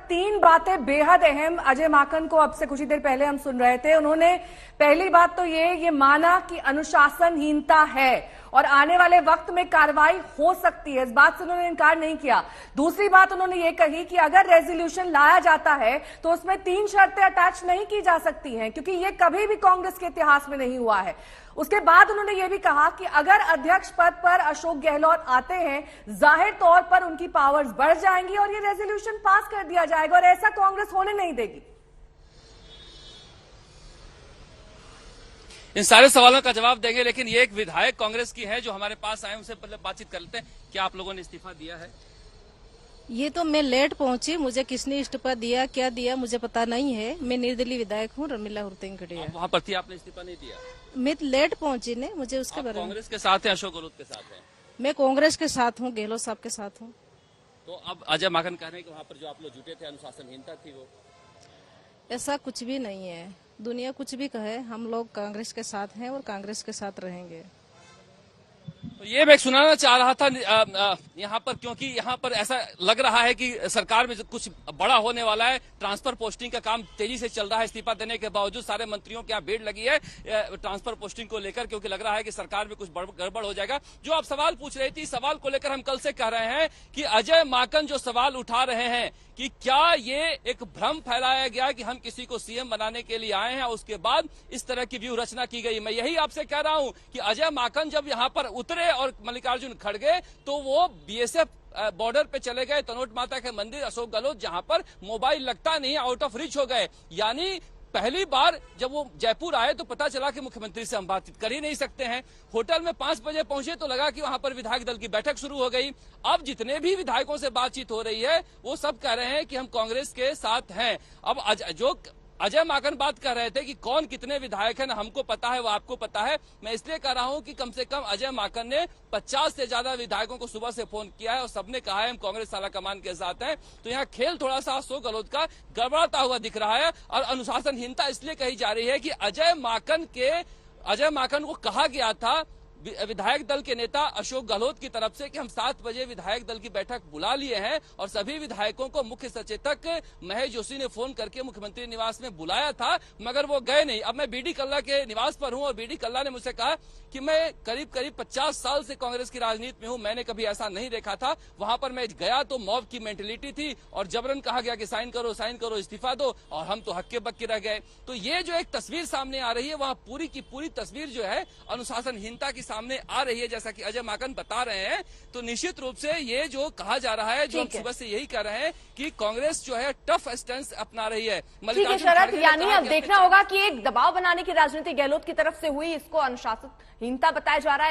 तीन बातें बेहद अहम अजय माकन को अब से कुछ ही देर पहले हम सुन रहे थे। उन्होंने पहली बात तो ये माना कि अनुशासनहीनता है और आने वाले वक्त में कार्रवाई हो सकती है, इस बात से उन्होंने इनकार नहीं किया। दूसरी बात उन्होंने ये कही कि अगर रेजोल्यूशन लाया जाता है तो उसमें 3 शर्तें अटैच नहीं की जा सकती हैं, क्योंकि ये कभी भी कांग्रेस के इतिहास में नहीं हुआ है। उसके बाद उन्होंने ये भी कहा कि अगर अध्यक्ष पद पर अशोक गहलोत आते हैं, जाहिर तौर पर उनकी पावर्स बढ़ जाएंगी और ये रेजोल्यूशन पास कर दिया जाएगा, और ऐसा कांग्रेस होने नहीं देगी। इन सारे सवालों का जवाब देंगे, लेकिन ये एक विधायक कांग्रेस की है जो हमारे पास आए, उनसे पहले बातचीत कर लेते हैं। क्या आप लोगों ने इस्तीफा दिया है? ये तो मैं लेट पहुंची, मुझे किसने इस्तीफा दिया, क्या दिया, मुझे पता नहीं है। मैं निर्दलीय विधायक हूँ, रमीला हुरतेन खड़िया। वहाँ पर थी, आपने इस्तीफा नहीं दिया? मैं लेट पहुंची ने, मुझे उसके बारे में। कांग्रेस के साथ है, अशोक गहलोत के साथ है? मैं कांग्रेस के साथ हूँ, गहलोत साहब के साथ हूँ। तो अब अजय माकन कह रहे हैं कि वहाँ पर जो आप लोग जुटे थे अनुशासनहीनता थी वो? ऐसा कुछ भी नहीं है, दुनिया कुछ भी कहे, हम लोग कांग्रेस के साथ हैं और कांग्रेस के साथ रहेंगे। तो ये मैं सुनाना चाह रहा था यहाँ पर, क्योंकि यहाँ पर ऐसा लग रहा है कि सरकार में कुछ बड़ा होने वाला है। ट्रांसफर पोस्टिंग का काम तेजी से चल रहा है, इस्तीफा देने के बावजूद सारे मंत्रियों की यहाँ भीड़ लगी है ट्रांसफर पोस्टिंग को लेकर, क्योंकि लग रहा है कि सरकार में कुछ गड़बड़ हो जाएगा। जो आप सवाल पूछ रही थी, सवाल को लेकर हम कल से कह रहे हैं कि अजय माकन जो सवाल उठा रहे हैं कि क्या ये एक भ्रम फैलाया गया कि हम किसी को सीएम बनाने के लिए आए हैं और उसके बाद इस तरह की व्यू रचना की गई। मैं यही आपसे कह रहा हूं कि अजय माकन जब यहां पर उतरे और मल्लिकार्जुन खड़गे तो वो बीएसएफ बॉर्डर पे चले गए, तनोट माता के मंदिर, अशोक गहलोत, जहां पर मोबाइल लगता नहीं, आउट ऑफ रीच हो गए। यानी पहली बार जब वो जयपुर आए तो पता चला कि मुख्यमंत्री से हम बातचीत कर ही नहीं सकते हैं। होटल में 5 बजे पहुंचे तो लगा कि वहां पर विधायक दल की बैठक शुरू हो गई। अब जितने भी विधायकों से बातचीत हो रही है वो सब कह रहे हैं कि हम कांग्रेस के साथ हैं। अब जो अजय माकन बात कर रहे थे कि कौन कितने विधायक हैं ना हमको पता है, वो आपको पता है। मैं इसलिए कह रहा हूं कि कम से कम अजय माकन ने 50 से ज्यादा विधायकों को सुबह से फोन किया है और सबने कहा है हम कांग्रेस आला कमान के साथ हैं। तो यहाँ खेल थोड़ा सा अशोक गहलोत का गड़बड़ाता हुआ दिख रहा है, और अनुशासनहीनता इसलिए कही जा रही है कि अजय माकन को कहा गया था विधायक दल के नेता अशोक गहलोत की तरफ से कि हम 7 बजे विधायक दल की बैठक बुला लिए हैं, और सभी विधायकों को मुख्य सचेतक महेश जोशी ने फोन करके मुख्यमंत्री निवास में बुलाया था, मगर वो गए नहीं। अब मैं बीडी कल्ला के निवास पर हूं और बीडी कल्ला ने मुझसे कहा कि मैं करीब 50 साल से कांग्रेस की राजनीति में हूं, मैंने कभी ऐसा नहीं देखा था। वहां पर मैं गया तो मॉब की मेंटेलिटी थी और जबरन कहा गया कि साइन करो, इस्तीफा दो, और हम तो हक्के बक्के रह गए। तो ये जो एक तस्वीर सामने आ रही है, वहां पूरी की पूरी तस्वीर जो है अनुशासनहीनता की सामने आ रही है, जैसा कि अजय माकन बता रहे हैं। तो निश्चित रूप से ये जो कहा जा रहा है, जो हम सुबह से यही कह रहे हैं कि कांग्रेस जो है टफ स्टैंड अपना रही है। ठीक है शरद, यानी अब देखना होगा कि एक दबाव बनाने की राजनीति गहलोत की तरफ से हुई, इसको अनुशासनहीनता बताया जा रहा है।